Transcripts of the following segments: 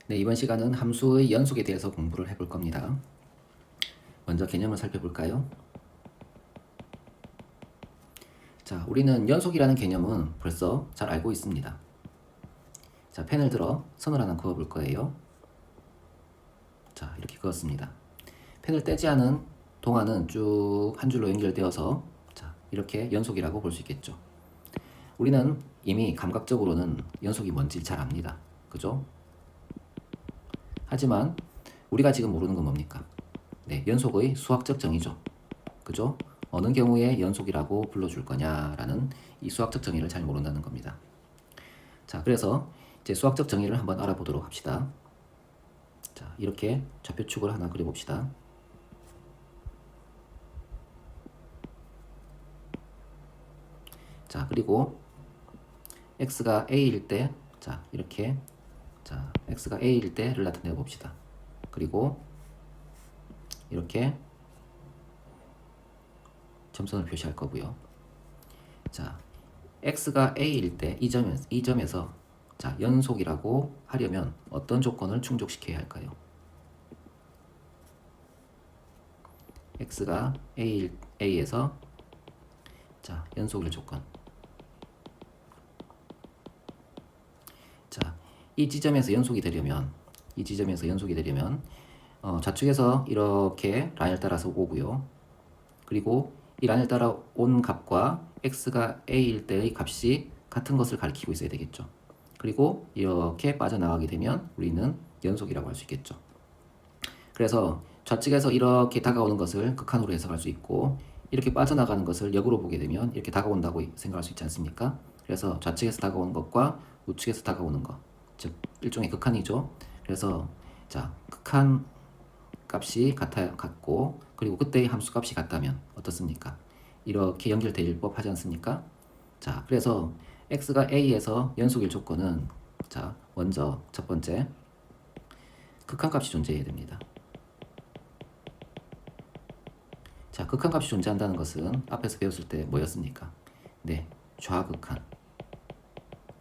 네, 이번 시간은 함수의 연속에 대해서 공부를 해볼 겁니다. 먼저 개념을 살펴볼까요? 자, 우리는 연속이라는 개념은 벌써 잘 알고 있습니다. 자, 펜을 들어 선을 하나 그어볼 거예요. 자, 이렇게 그었습니다. 펜을 떼지 않은 동안은 쭉 한 줄로 연결되어서 자, 이렇게 연속이라고 볼 수 있겠죠. 우리는 이미 감각적으로는 연속이 뭔지 잘 압니다. 그죠? 하지만 우리가 지금 모르는 건 뭡니까? 네, 연속의 수학적 정의죠. 그죠? 어느 경우에 연속이라고 불러줄 거냐라는 이 수학적 정의를 잘 모른다는 겁니다. 자, 그래서 이제 수학적 정의를 한번 알아보도록 합시다. 자, 이렇게 좌표축을 하나 그려봅시다. 자, 그리고 x가 a일 때, 자, 이렇게, 자, x가 a일 때를 나타내 봅시다. 그리고 이렇게 점선을 표시할 거고요. 자, x가 a일 때 이 점에서 자, 연속이라고 하려면 어떤 조건을 충족시켜야 할까요? x가 a에서 자, 연속일 조건. 자, 이 지점에서 연속이 되려면 좌측에서 이렇게 라인을 따라서 오고요. 그리고 이 라인을 따라 온 값과 x가 a일 때의 값이 같은 것을 가리키고 있어야 되겠죠. 그리고 이렇게 빠져나가게 되면 우리는 연속이라고 할 수 있겠죠. 그래서 좌측에서 이렇게 다가오는 것을 극한으로 해석할 수 있고 이렇게 빠져나가는 것을 역으로 보게 되면 이렇게 다가온다고 생각할 수 있지 않습니까? 그래서 좌측에서 다가오는 것과 우측에서 다가오는 것, 즉 일종의 극한이죠. 그래서 자, 극한 값이 같고 그리고 그때의 함수 값이 같다면 어떻습니까? 이렇게 연결될 법하지 않습니까? 자, 그래서 x가 a에서 연속일 조건은 자, 먼저 첫 번째 극한값이 존재해야 됩니다. 자, 극한값이 존재한다는 것은 앞에서 배웠을 때 뭐였습니까? 네, 좌극한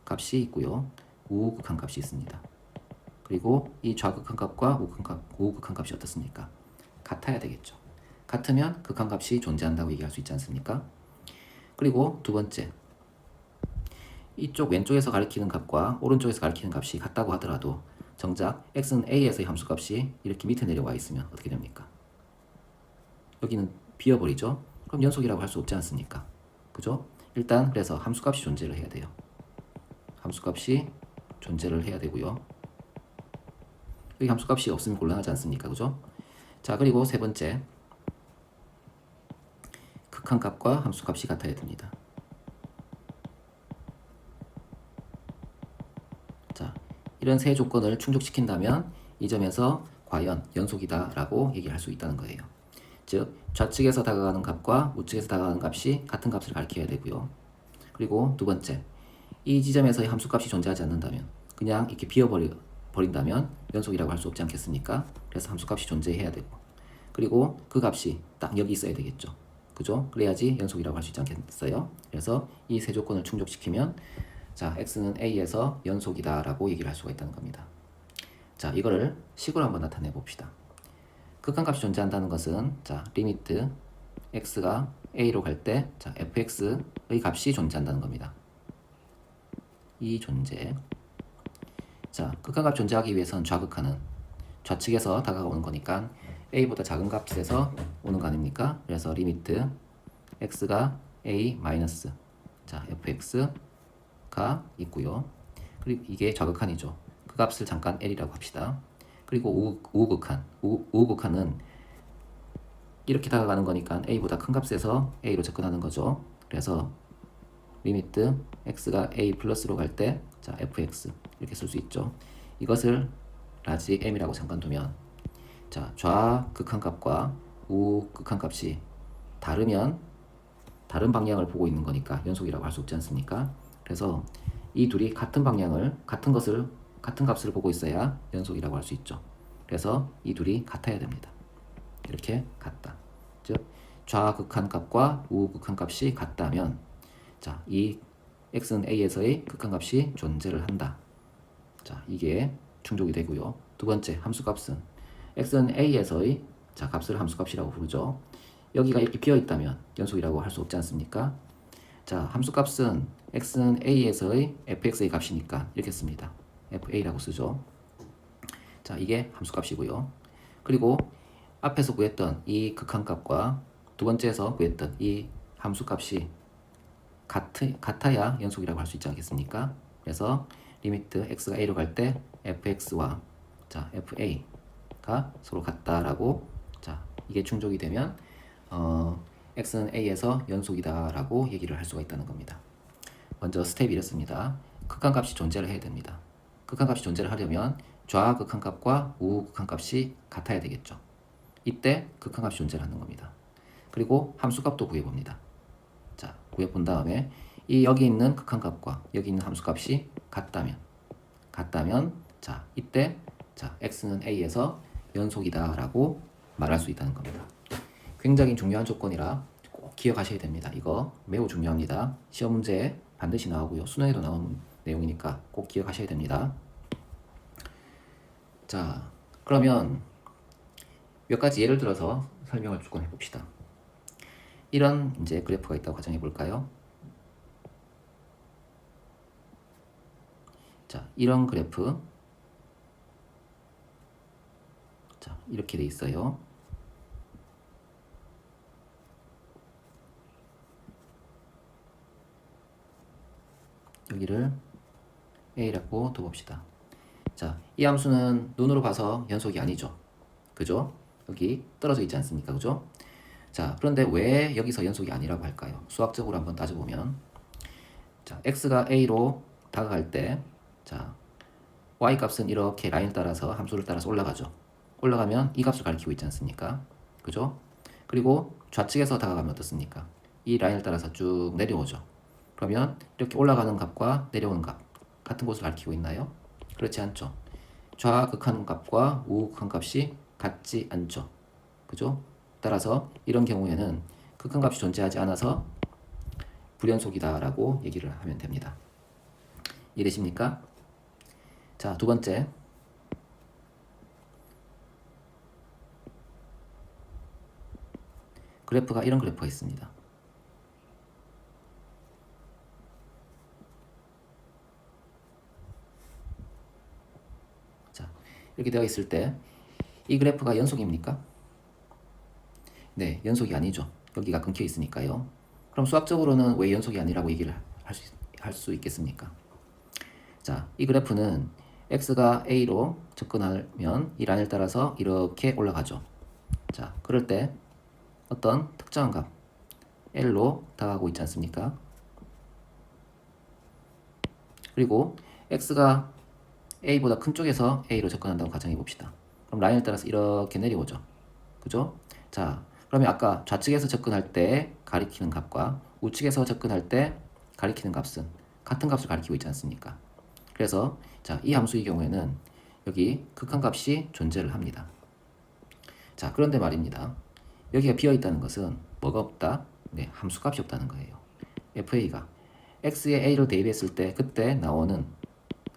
값이 있고요. 우극한 값이 있습니다. 그리고 이 좌극한 값과 우극한 값이 어떻습니까? 같아야 되겠죠. 같으면 극한값이 존재한다고 얘기할 수 있지 않습니까? 그리고 두 번째, 이쪽 왼쪽에서 가리키는 값과 오른쪽에서 가리키는 값이 같다고 하더라도 정작 x는 a에서의 함수값이 이렇게 밑에 내려와 있으면 어떻게 됩니까? 여기는 비어버리죠? 그럼 연속이라고 할 수 없지 않습니까? 그죠? 일단 그래서 함수값이 존재를 해야 돼요. 함수값이 존재를 해야 되고요. 여기 함수값이 없으면 곤란하지 않습니까? 그죠? 자, 그리고 세 번째, 극한값과 함수값이 같아야 됩니다. 자, 이런 세 조건을 충족시킨다면 이 점에서 과연 연속이다 라고 얘기할 수 있다는 거예요. 즉, 좌측에서 다가가는 값과 우측에서 다가가는 값이 같은 값을 가리켜야 되고요. 그리고 두 번째, 이 지점에서의 함수값이 존재하지 않는다면 그냥 이렇게 비워버린다면 연속이라고 할 수 없지 않겠습니까? 그래서 함수값이 존재해야 되고 그리고 그 값이 딱 여기 있어야 되겠죠. 그죠? 그래야지 연속이라고 할 수 있지 않겠어요? 그래서 이 세 조건을 충족시키면 자, x는 a에서 연속이다 라고 얘기를 할 수가 있다는 겁니다. 자, 이거를 식으로 한번 나타내 봅시다. 극한값이 존재한다는 것은 자, 리미트 x가 a로 갈 때 자, fx의 값이 존재한다는 겁니다. 이 존재. 자, 극한값 존재하기 위해서는 좌극한은 좌측에서 다가오는 거니까 a보다 작은 값에서 오는 거 아닙니까? 그래서 리미트 x가 a 마이너스 자, fx가 있고요. 그리고 이게 좌극한이죠. 그 값을 잠깐 l이라고 합시다. 그리고 우극한은 이렇게 다가가는 거니까 a보다 큰 값에서 a로 접근하는 거죠. 그래서 리미트 x가 a 플러스로 갈 때 자, fx 이렇게 쓸 수 있죠. 이것을 라지 m이라고 잠깐 두면 자, 좌극한 값과 우극한 값이 다르면 다른 방향을 보고 있는 거니까 연속이라고 할 수 없지 않습니까? 그래서 이 둘이 같은 값을 보고 있어야 연속이라고 할 수 있죠. 그래서 이 둘이 같아야 됩니다. 이렇게 같다. 즉 좌극한 값과 우극한 값이 같다면 자, 이 x는 a에서의 극한값이 존재를 한다. 자, 이게 충족이 되고요. 두 번째 함수값은 x는 a에서의 자 값을 함수값이라고 부르죠. 여기가 이렇게 비어 있다면 연속이라고 할 수 없지 않습니까? 자, 함수값은 x는 a에서의 fx의 값이니까 이렇게 씁니다. fa라고 쓰죠. 자, 이게 함수값이고요. 그리고 앞에서 구했던 이 극한값과 두 번째에서 구했던 이 함수값이 같아야 연속이라고 할 수 있지 않겠습니까? 그래서 리미트 x가 a로 갈 때 fx와 자, fa가 서로 같다라고 자, 이게 충족이 되면 x는 a에서 연속이다라고 얘기를 할 수가 있다는 겁니다. 먼저 스텝이 이렇습니다. 극한값이 존재를 해야 됩니다. 극한값이 존재를 하려면 좌극한값과 우극한값이 같아야 되겠죠. 이때 극한값이 존재를 하는 겁니다. 그리고 함수값도 구해봅니다. 자, 구해본 다음에 이 여기 있는 극한값과 여기 있는 함수값이 같다면 자, 이때 자, x는 a에서 연속이다라고 말할 수 있다는 겁니다. 굉장히 중요한 조건이라 꼭 기억하셔야 됩니다. 이거 매우 중요합니다. 시험 문제에 반드시 나오고요. 수능에도 나오는 내용이니까 꼭 기억하셔야 됩니다. 자, 그러면 몇 가지 예를 들어서 설명을 조금 해봅시다. 이런 이제 그래프가 있다고 가정해 볼까요? 자, 이런 그래프. 자, 이렇게 돼 있어요. 여기를 a라고 둬봅시다. 자, 이 함수는 눈으로 봐서 연속이 아니죠. 그죠? 여기 떨어져 있지 않습니까? 그죠? 자, 그런데 왜 여기서 연속이 아니라고 할까요? 수학적으로 한번 따져보면 자, x가 a로 다가갈 때 자, y 값은 이렇게 라인을 따라서 함수를 따라서 올라가죠. 올라가면 이 값을 가리키고 있지 않습니까? 그죠? 그리고 좌측에서 다가가면 어떻습니까? 이 라인을 따라서 쭉 내려오죠. 그러면 이렇게 올라가는 값과 내려오는 값 같은 곳을 가리키고 있나요? 그렇지 않죠. 좌극한값과 우극한값이 같지 않죠. 그죠? 따라서 이런 경우에는 극한값이 존재하지 않아서 불연속이다라고 얘기를 하면 됩니다. 이해되십니까? 자, 두 번째. 그래프가 이런 그래프가 있습니다. 자, 이렇게 되어 있을 때 이 그래프가 연속입니까? 네, 연속이 아니죠. 여기가 끊겨 있으니까요. 그럼 수학적으로는 왜 연속이 아니라고 얘기를 할 수 있겠습니까? 자, 이 그래프는 x가 a로 접근하면 이 라인을 따라서 이렇게 올라가죠. 자, 그럴 때 어떤 특정한 값 l로 다가가고 있지 않습니까? 그리고 x가 a보다 큰 쪽에서 a로 접근한다고 가정해 봅시다. 그럼 라인을 따라서 이렇게 내려오죠. 그죠? 자, 그러면 아까 좌측에서 접근할 때 가리키는 값과 우측에서 접근할 때 가리키는 값은 같은 값을 가리키고 있지 않습니까? 그래서 자, 이 함수의 경우에는 여기 극한값이 존재를 합니다. 자, 그런데 말입니다. 여기가 비어 있다는 것은 뭐가 없다? 네, 함수값이 없다는 거예요. fa가 x에 a를 대입했을 때 그때 나오는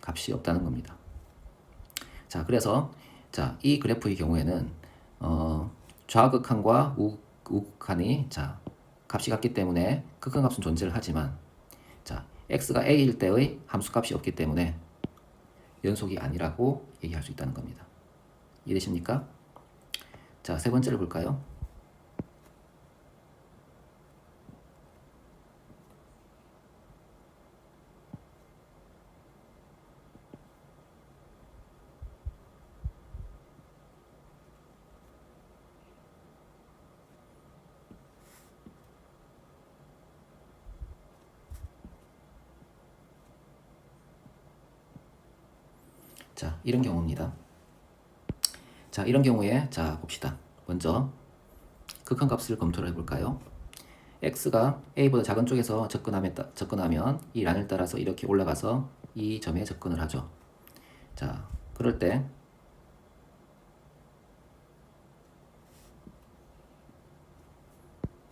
값이 없다는 겁니다. 자, 그래서 자, 이 그래프의 경우에는 좌극한과 우극한이 자, 값이 같기 때문에 극한값은 존재를 하지만 자, x가 a일 때의 함수값이 없기 때문에 연속이 아니라고 얘기할 수 있다는 겁니다. 이해되십니까? 자, 세 번째를 볼까요? 자, 이런 경우입니다. 자, 이런 경우에 자, 봅시다. 먼저 극한값을 검토를 해볼까요? x가 a보다 작은 쪽에서 접근하면 이 란을 따라서 이렇게 올라가서 이 점에 접근을 하죠. 자, 그럴 때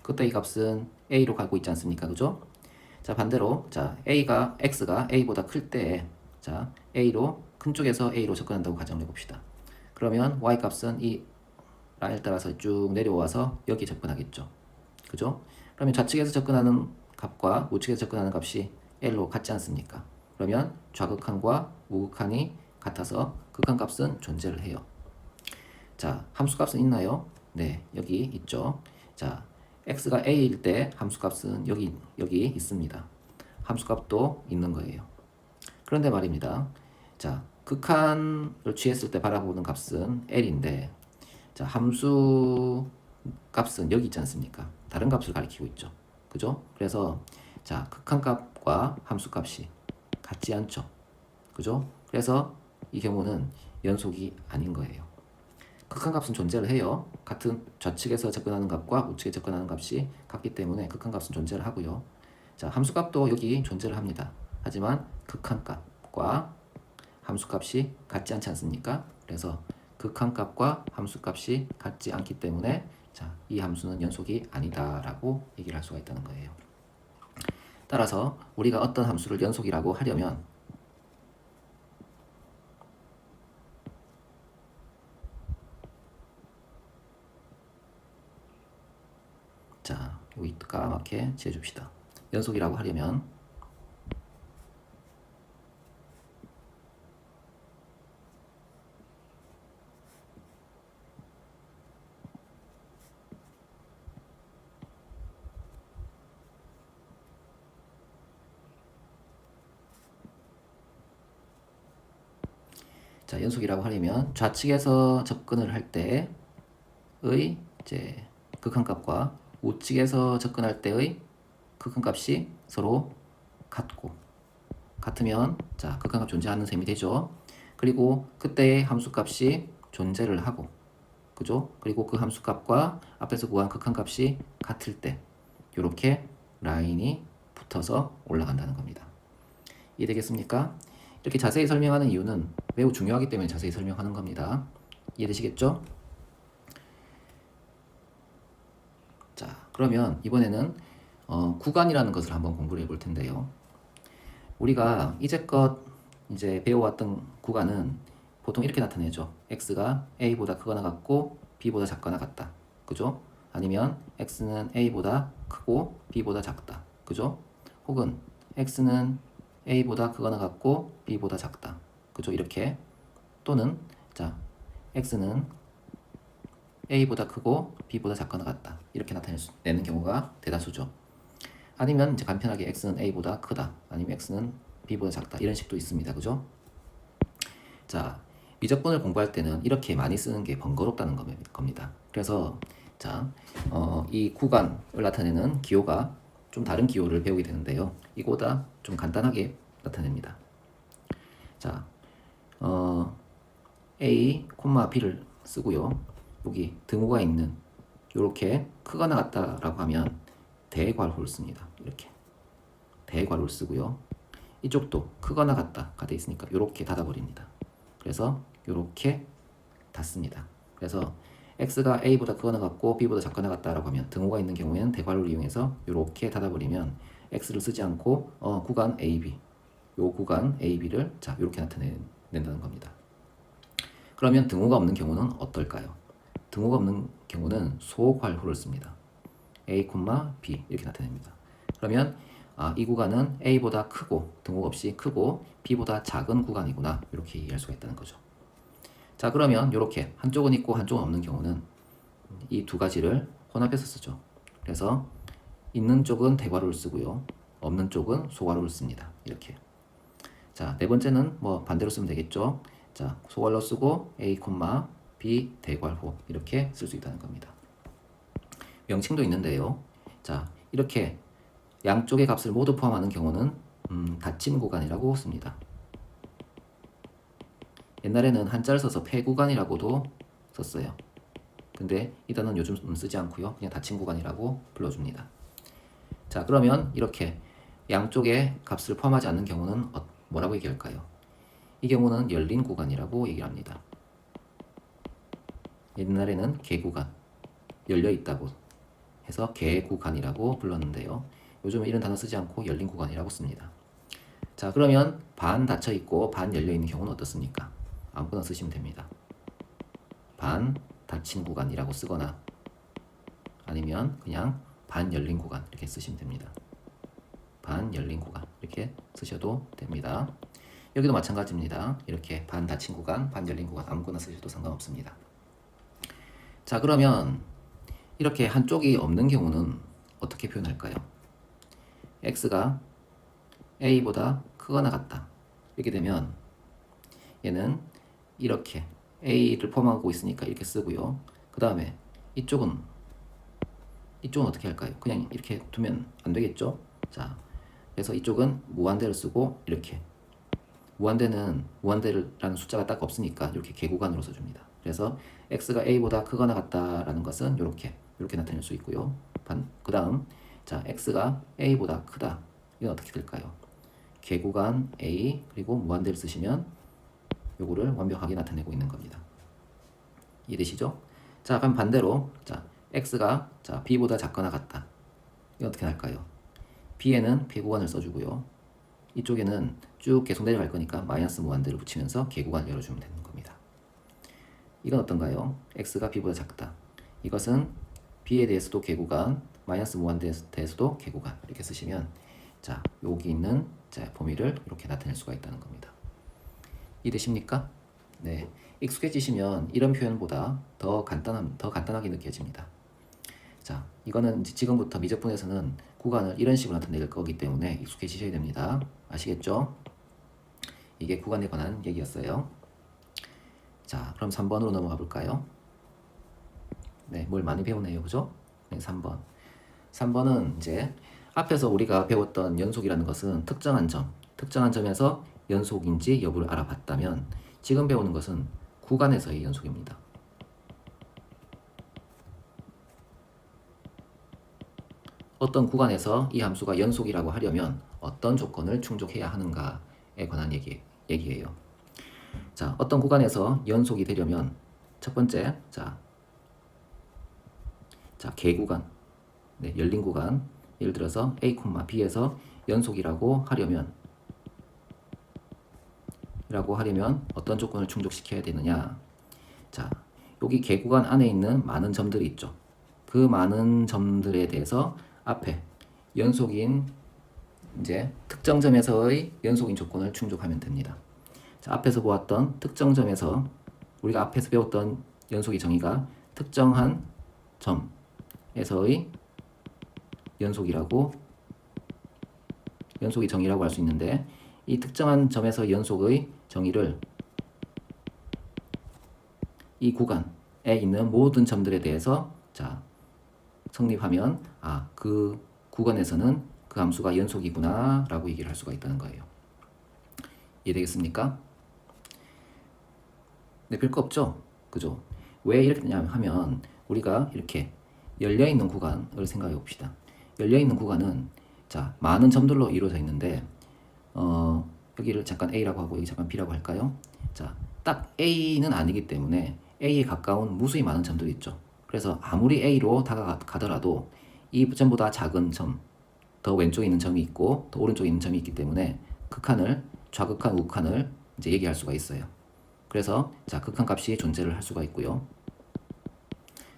그때 이 값은 a로 가고 있지 않습니까? 그죠? 자, 반대로 자, x가 a보다 클 때 자, a로 큰 쪽에서 A로 접근한다고 가정을 해봅시다. 그러면 Y 값은 이 라인을 따라서 쭉 내려와서 여기 접근하겠죠. 그죠? 그러면 좌측에서 접근하는 값과 우측에서 접근하는 값이 L로 같지 않습니까? 그러면 좌극한과 우극한이 같아서 극한값은 존재를 해요. 자, 함수값은 있나요? 네, 여기 있죠. 자, x가 a일 때 함수값은 여기 있습니다. 함수값도 있는 거예요. 그런데 말입니다. 자, 극한을 취했을 때 바라보는 값은 L인데, 자, 함수 값은 여기 있지 않습니까? 다른 값을 가리키고 있죠. 그죠? 그래서, 자, 극한값과 함수값이 같지 않죠. 그죠? 그래서 이 경우는 연속이 아닌 거예요. 극한값은 존재를 해요. 같은 좌측에서 접근하는 값과 우측에 접근하는 값이 같기 때문에 극한값은 존재를 하고요. 자, 함수값도 여기 존재를 합니다. 하지만 극한값과 함수값이 같지 않지 않습니까? 그래서 극한값과 함수값이 같지 않기 때문에 자, 이 함수는 연속이 아니다라고 얘기를 할 수가 있다는 거예요. 따라서 우리가 어떤 함수를 연속이라고 하려면 자, 여기 까맣게 지어줍시다. 연속이라고 하려면 자, 연속이라고 하려면 좌측에서 접근을 할 때의 이제 극한값과 우측에서 접근할 때의 극한값이 서로 같으면 자, 극한값 존재하는 셈이 되죠. 그리고 그때의 함수값이 존재를 하고 그죠? 그리고 그 함수값과 앞에서 구한 극한값이 같을 때 이렇게 라인이 붙어서 올라간다는 겁니다. 이해되겠습니까? 이렇게 자세히 설명하는 이유는 매우 중요하기 때문에 자세히 설명하는 겁니다. 이해되시겠죠? 자, 그러면 이번에는 구간이라는 것을 한번 공부를 해볼 텐데요. 우리가 이제껏 이제 배워왔던 구간은 보통 이렇게 나타내죠. x가 a보다 크거나 같고 b보다 작거나 같다. 그죠? 아니면 x는 a보다 크고 b보다 작다. 그죠? 혹은 x는 a보다 크거나 같고 b보다 작다. 그죠? 이렇게 또는 자 x는 a보다 크고 b보다 작거나 같다. 이렇게 나타내는 경우가 대다수죠. 아니면 이제 간편하게 x는 a보다 크다. 아니면 x는 b보다 작다. 이런 식도 있습니다. 그죠? 자, 미적분을 공부할 때는 이렇게 많이 쓰는 게 번거롭다는 겁니다. 그래서 자, 이 구간을 나타내는 기호가 좀 다른 기호를 배우게 되는데요. 이거보다 좀 간단하게 나타냅니다. 자, A, B를 쓰고요. 여기 등호가 있는 이렇게 크거나 같다라고 하면 대괄호를 씁니다. 이렇게 대괄호를 쓰고요. 이쪽도 크거나 같다가 돼 있으니까 이렇게 닫아버립니다. 그래서 이렇게 닫습니다. 그래서 x가 a보다 크거나 같고 b보다 작거나 같다라고 하면 등호가 있는 경우에는 대괄호를 이용해서 이렇게 닫아버리면 x를 쓰지 않고 구간 AB, 요 구간 AB를 자 이렇게 나타낸다는 겁니다. 그러면 등호가 없는 경우는 어떨까요? 등호가 없는 경우는 소괄호를 씁니다. A, B 이렇게 나타냅니다. 그러면 이 구간은 A보다 크고 등호 없이 크고 B보다 작은 구간이구나 이렇게 이해할 수가 있다는 거죠. 자, 그러면 이렇게 한쪽은 있고 한쪽은 없는 경우는 이 두 가지를 혼합해서 쓰죠. 그래서 있는 쪽은 대괄호를 쓰고요. 없는 쪽은 소괄호를 씁니다. 이렇게. 자, 네 번째는 뭐 반대로 쓰면 되겠죠. 자, 소괄호 쓰고 A, B 대괄호 이렇게 쓸 수 있다는 겁니다. 명칭도 있는데요. 자, 이렇게 양쪽의 값을 모두 포함하는 경우는 닫힌 구간이라고 씁니다. 옛날에는 한자를 써서 폐구간이라고도 썼어요. 근데 이 단어는 요즘 쓰지 않고요. 그냥 닫힌 구간이라고 불러줍니다. 자, 그러면 이렇게 양쪽의 값을 포함하지 않는 경우는 뭐라고 얘기할까요? 이 경우는 열린 구간이라고 얘기를 합니다. 옛날에는 개구간, 열려있다고 해서 개구간이라고 불렀는데요. 요즘은 이런 단어 쓰지 않고 열린 구간이라고 씁니다. 자, 그러면 반 닫혀 있고 반 열려 있는 경우는 어떻습니까? 아무거나 쓰시면 됩니다. 반 닫힌 구간이라고 쓰거나 아니면 그냥 반 열린 구간 이렇게 쓰시면 됩니다. 반 열린 구간 이렇게 쓰셔도 됩니다. 여기도 마찬가지입니다. 이렇게 반 닫힌 구간, 반 열린 구간 아무거나 쓰셔도 상관없습니다. 자, 그러면 이렇게 한쪽이 없는 경우는 어떻게 표현할까요? x가 a보다 크거나 같다. 이렇게 되면 얘는 이렇게 a를 포함하고 있으니까 이렇게 쓰고요. 그 다음에 이쪽은 어떻게 할까요? 그냥 이렇게 두면 안 되겠죠? 자, 그래서 이쪽은 무한대를 쓰고 이렇게 무한대라는 숫자가 딱 없으니까 이렇게 개구간으로 써줍니다. 그래서 x가 a보다 크거나 같다라는 것은 이렇게 나타낼 수 있고요. 그 다음 자, x가 a보다 크다. 이건 어떻게 될까요? 개구간 a 그리고 무한대를 쓰시면 요거를 완벽하게 나타내고 있는 겁니다. 이해되시죠? 자, 그럼 반대로 자, x가 자, b보다 작거나 같다. 이건 어떻게 할까요? b에는 개구간을 써주고요. 이쪽에는 쭉 계속 내려갈 거니까 마이너스 무한대를 붙이면서 개구간을 열어주면 되는 겁니다. 이건 어떤가요? x가 b보다 작다. 이것은 b에 대해서도 개구간, 마이너스 무한대에 대해서도 개구간 이렇게 쓰시면 자, 여기 있는 자, 범위를 이렇게 나타낼 수가 있다는 겁니다. 이해되십니까? 네, 익숙해지시면 이런 표현보다 더 간단하게 느껴집니다. 자, 이거는 지금부터 미적분에서는 구간을 이런 식으로 나타낼 거기 때문에 익숙해지셔야 됩니다. 아시겠죠? 이게 구간에 관한 얘기였어요. 자, 그럼 3번으로 넘어가 볼까요? 네, 뭘 많이 배우네요. 그죠? 네, 3번. 3번은 이제 앞에서 우리가 배웠던 연속이라는 것은 특정한 점에서 연속인지 여부를 알아봤다면 지금 배우는 것은 구간에서의 연속입니다. 어떤 구간에서 이 함수가 연속이라고 하려면 어떤 조건을 충족해야 하는가에 관한 얘기예요. 자, 어떤 구간에서 연속이 되려면 첫 번째, 자 개구간, 네, 열린 구간, 예를 들어서 a, b에서 연속이라고 하려면 어떤 조건을 충족시켜야 되느냐? 자, 여기 개구간 안에 있는 많은 점들이 있죠. 그 많은 점들에 대해서 앞에 연속인 이제 특정 점에서의 연속인 조건을 충족하면 됩니다. 자, 앞에서 보았던 특정 점에서 우리가 앞에서 배웠던 연속의 정의가 특정한 점에서의 연속의 정의라고 할 수 있는데 이 특정한 점에서 연속의 정의를 이 구간에 있는 모든 점들에 대해서 자, 성립하면 그 구간에서는 그 함수가 연속이구나 라고 얘기를 할 수가 있다는 거예요. 이해되겠습니까? 네, 별거 없죠? 그죠? 왜 이렇게 되냐 하면 우리가 이렇게 열려있는 구간을 생각해 봅시다. 열려있는 구간은 자, 많은 점들로 이루어져 있는데 여기를 잠깐 A라고 하고 여기 잠깐 B라고 할까요? 자, 딱 A는 아니기 때문에 A에 가까운 무수히 많은 점들이 있죠. 그래서 아무리 A로 다가가더라도 이 점보다 작은 점, 더 왼쪽에 있는 점이 있고 더 오른쪽에 있는 점이 있기 때문에 극한을 좌극한, 우극한을 이제 얘기할 수가 있어요. 그래서 자, 극한 값이 존재를 할 수가 있고요.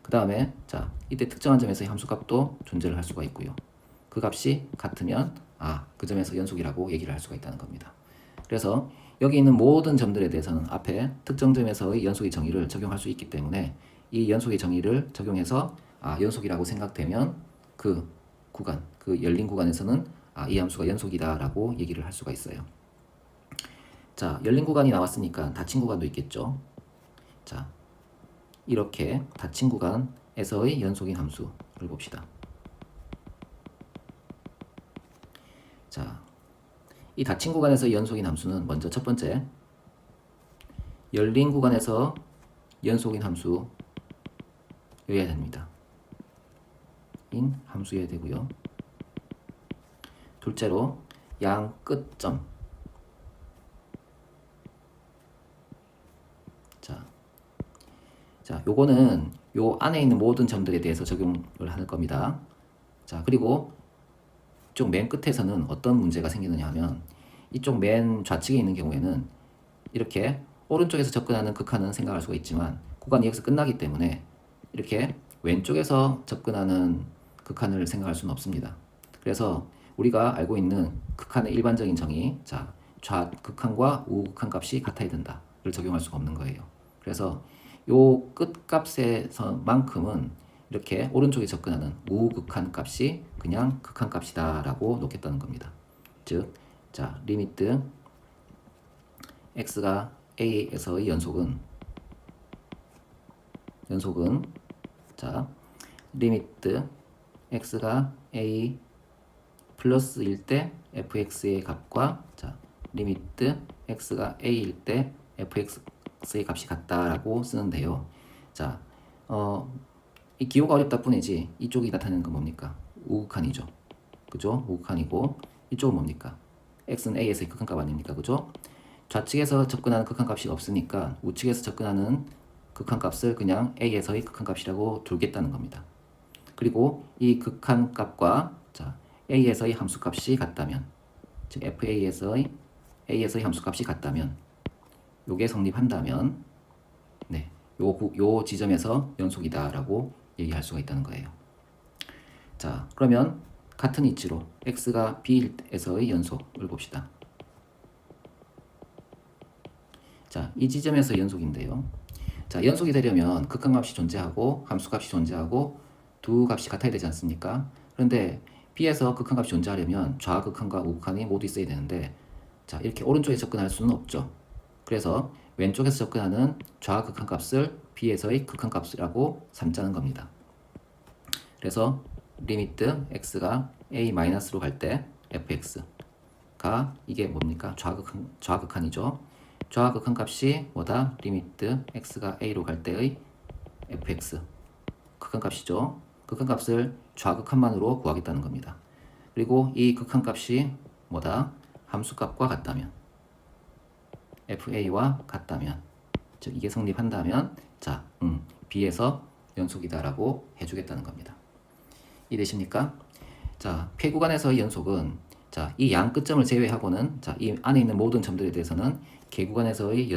그 다음에 자, 이때 특정한 점에서의 함수값도 존재를 할 수가 있고요. 그 값이 같으면 그 점에서 연속이라고 얘기를 할 수가 있다는 겁니다. 그래서 여기 있는 모든 점들에 대해서는 앞에 특정 점에서의 연속의 정의를 적용할 수 있기 때문에 이 연속의 정의를 적용해서 연속이라고 생각되면 그 구간, 그 열린 구간에서는 이 함수가 연속이다라고 얘기를 할 수가 있어요. 자, 열린 구간이 나왔으니까 닫힌 구간도 있겠죠. 자, 이렇게 닫힌 구간에서의 연속인 함수를 봅시다. 자, 이 닫힌 구간에서 연속인 함수는 먼저 첫 번째 열린 구간에서 연속인 함수여야 됩니다. 인 함수여야 되고요. 둘째로 양 끝점. 자, 요거는 요 안에 있는 모든 점들에 대해서 적용을 할 겁니다. 자, 그리고 쪽 맨 끝에서는 어떤 문제가 생기느냐 하면 이쪽 맨 좌측에 있는 경우에는 이렇게 오른쪽에서 접근하는 극한은 생각할 수가 있지만 구간이 여기서 끝나기 때문에 이렇게 왼쪽에서 접근하는 극한을 생각할 수는 없습니다. 그래서 우리가 알고 있는 극한의 일반적인 정의, 자, 좌극한과 우극한 값이 같아야 된다를 적용할 수가 없는 거예요. 그래서 요 끝값에서만큼은 이렇게 오른쪽에 접근하는 우극한 값이 그냥 극한 값이다라고 놓겠다는 겁니다. 즉, 자, 리미트 x가 a에서의 연속은 자, 리미트 x가 a 플러스일 때 fx의 값과 자, 리미트 x가 a일 때 fx의 값이 같다라고 쓰는데요. 자, 이 기호가 어렵다 뿐이지 이쪽이 나타내는 건 뭡니까? 우극한이죠. 그죠? 우극한이고 이쪽은 뭡니까? x는 a에서의 극한값 아닙니까? 그죠? 좌측에서 접근하는 극한값이 없으니까 우측에서 접근하는 극한값을 그냥 a에서의 극한값이라고 두겠다는 겁니다. 그리고 이 극한값과 자, a에서의 함수값이 같다면 즉 fa에서의 a에서의 함수값이 같다면 요게 성립한다면 네, 요 지점에서 연속이다라고 얘기할 수가 있다는 거예요. 자, 그러면 같은 이치로 x가 b에서의 연속을 봅시다. 자, 이 지점에서 연속인데요. 자, 연속이 되려면 극한값이 존재하고 함수값이 존재하고 두 값이 같아야 되지 않습니까? 그런데 B에서 극한값이 존재하려면 좌극한과 우극한이 모두 있어야 되는데 자, 이렇게 오른쪽에 접근할 수는 없죠. 그래서 왼쪽에서 접근하는 좌극한값을 B에서의 극한값이라고 삼자는 겁니다. 그래서 리미트 x가 a-로 갈 때 fx가 이게 뭡니까? 좌극한이죠. 좌극한 값이 뭐다? 리미트 x가 a로 갈 때의 fx 극한값이죠. 극한값을 좌극한만으로 구하겠다는 겁니다. 그리고 이 극한값이 뭐다? 함수값과 같다면 fa와 같다면 즉 이게 성립한다면 자, b에서 연속이다라고 해주겠다는 겁니다. 이해되십니까? 자, 폐구간에서의 연속은 자, 이 양 끝점을 제외하고는 자, 이 안에 있는 모든 점들에 대해서는 개구간에서의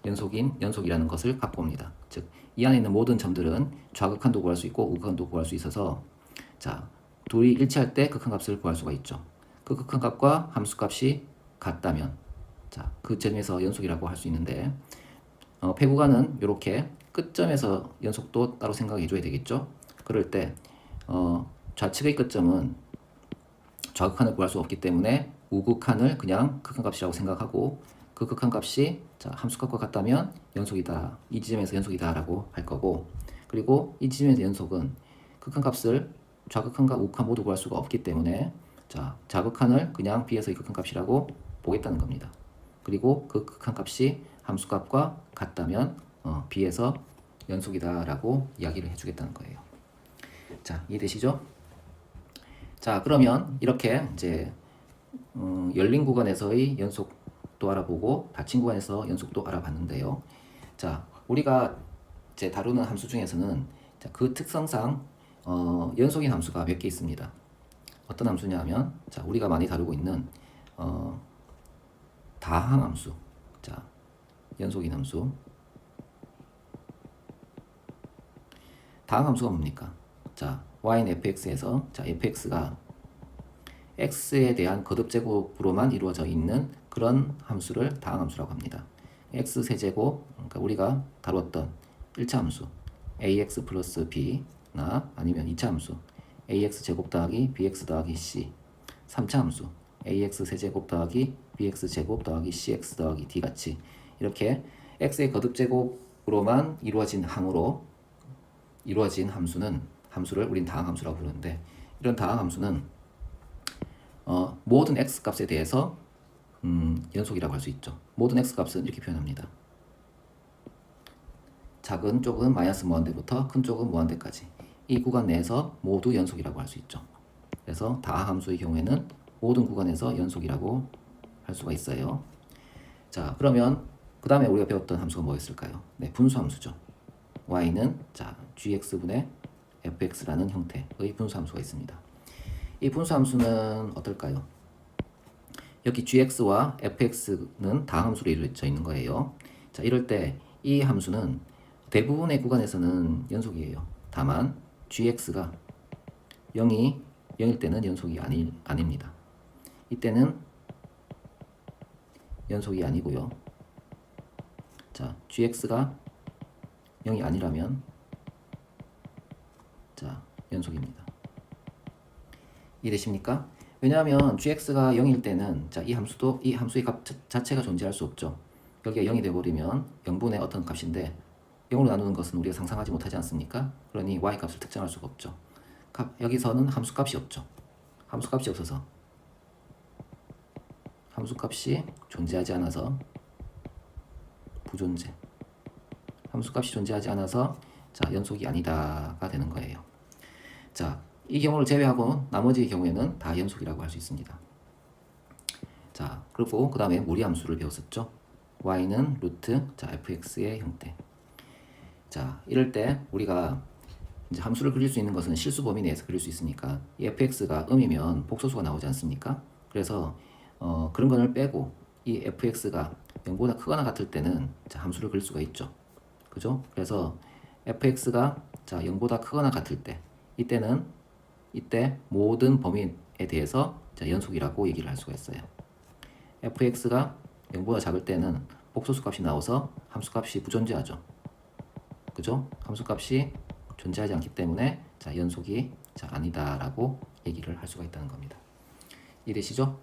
연속이라는 것을 갖고 옵니다. 즉, 이 안에 있는 모든 점들은 좌극한도 구할 수 있고 우극한도 구할 수 있어서 자, 둘이 일치할 때 극한값을 구할 수가 있죠. 그 극한값과 함수값이 같다면 자, 그 점에서 연속이라고 할 수 있는데 폐구간은 이렇게 끝점에서 연속도 따로 생각해 줘야 되겠죠. 그럴 때 좌측의 끝점은 좌극한을 구할 수 없기 때문에 우극한을 그냥 극한값이라고 생각하고 그 극한값이 자, 함수값과 같다면 연속이다. 이 지점에서 연속이다라고 할 거고 그리고 이 지점에서 연속은 극한값을 좌극한과 우극한 모두 구할 수가 없기 때문에 자, 좌극한을 그냥 B에서의 극한값이라고 보겠다는 겁니다. 그리고 그 극한값이 함수값과 같다면 B에서 연속이다라고 이야기를 해주겠다는 거예요. 자, 이해되시죠? 자, 그러면 이렇게 이제 열린 구간에서의 연속도 알아보고 닫힌 구간에서 연속도 알아봤는데요. 자, 우리가 이제 다루는 함수 중에서는 자, 그 특성상 연속인 함수가 몇 개 있습니다. 어떤 함수냐면 자, 우리가 많이 다루고 있는 다항함수. 자, 연속인 함수. 다항함수가 뭡니까? 자, y는 fx에서 자, fx가 x에 대한 거듭 제곱으로만 이루어져 있는 그런 함수를 다항함수라고 합니다. x 세제곱, 그러니까 우리가 다루었던 1차 함수 ax 플러스 b나 아니면 2차 함수 ax 제곱 더하기 bx 더하기 c, 3차 함수 ax 세제곱 더하기 bx 제곱 더하기 cx 더하기 d 같이 이렇게 x의 거듭 제곱으로만 이루어진 항으로 이루어진 함수를 우린 다항함수라고 부르는데 이런 다항함수는 모든 x 값에 대해서 연속이라고 할 수 있죠. 모든 x 값은 이렇게 표현합니다. 작은 쪽은 마이너스 무한대부터 큰 쪽은 무한대까지 이 구간 내에서 모두 연속이라고 할 수 있죠. 그래서 다항함수의 경우에는 모든 구간에서 연속이라고 할 수가 있어요. 자, 그러면 그 다음에 우리가 배웠던 함수가 뭐였을까요? 네, 분수함수죠. y는 자, gx분의 fx라는 형태의 분수함수가 있습니다. 이 분수함수는 어떨까요? 여기 gx와 fx는 다 함수로 이루어져 있는 거예요. 자, 이럴 때 이 함수는 대부분의 구간에서는 연속이에요. 다만 gx가 0일 때는 연속이 아닙니다. 이때는 연속이 아니고요. 자, gx가 0이 아니라면 자, 연속입니다. 이해되십니까? 왜냐하면 gx가 0일 때는 자, 이 함수의 값 자체가 존재할 수 없죠. 여기가 0이 되어버리면 0분의 어떤 값인데 0으로 나누는 것은 우리가 상상하지 못하지 않습니까? 그러니 y 값을 특정할 수가 없죠. 여기서는 함수값이 없죠. 함수값이 없어서 함수값이 존재하지 않아서 부존재. 함수값이 존재하지 않아서 자, 연속이 아니다가 되는 거예요. 자, 이 경우를 제외하고 나머지 경우에는 다 연속이라고 할 수 있습니다. 자, 그리고 그 다음에 무리함수를 배웠었죠. y는 루트 자, fx의 형태. 자, 이럴 때 우리가 이제 함수를 그릴 수 있는 것은 실수 범위 내에서 그릴 수 있으니까 이 fx가 음이면 복소수가 나오지 않습니까? 그래서 그런 거를 빼고 이 fx가 0보다 크거나 같을 때는 자, 함수를 그릴 수가 있죠. 그죠? 그래서 fx가 자, 0보다 크거나 같을 때 이때 모든 범위에 대해서 자, 연속이라고 얘기를 할 수가 있어요. fx가 0보다 작을 때는 복소수 값이 나와서 함수값이 부존재하죠. 그죠? 함수값이 존재하지 않기 때문에 자, 연속이 자, 아니다라고 얘기를 할 수가 있다는 겁니다. 이해되시죠?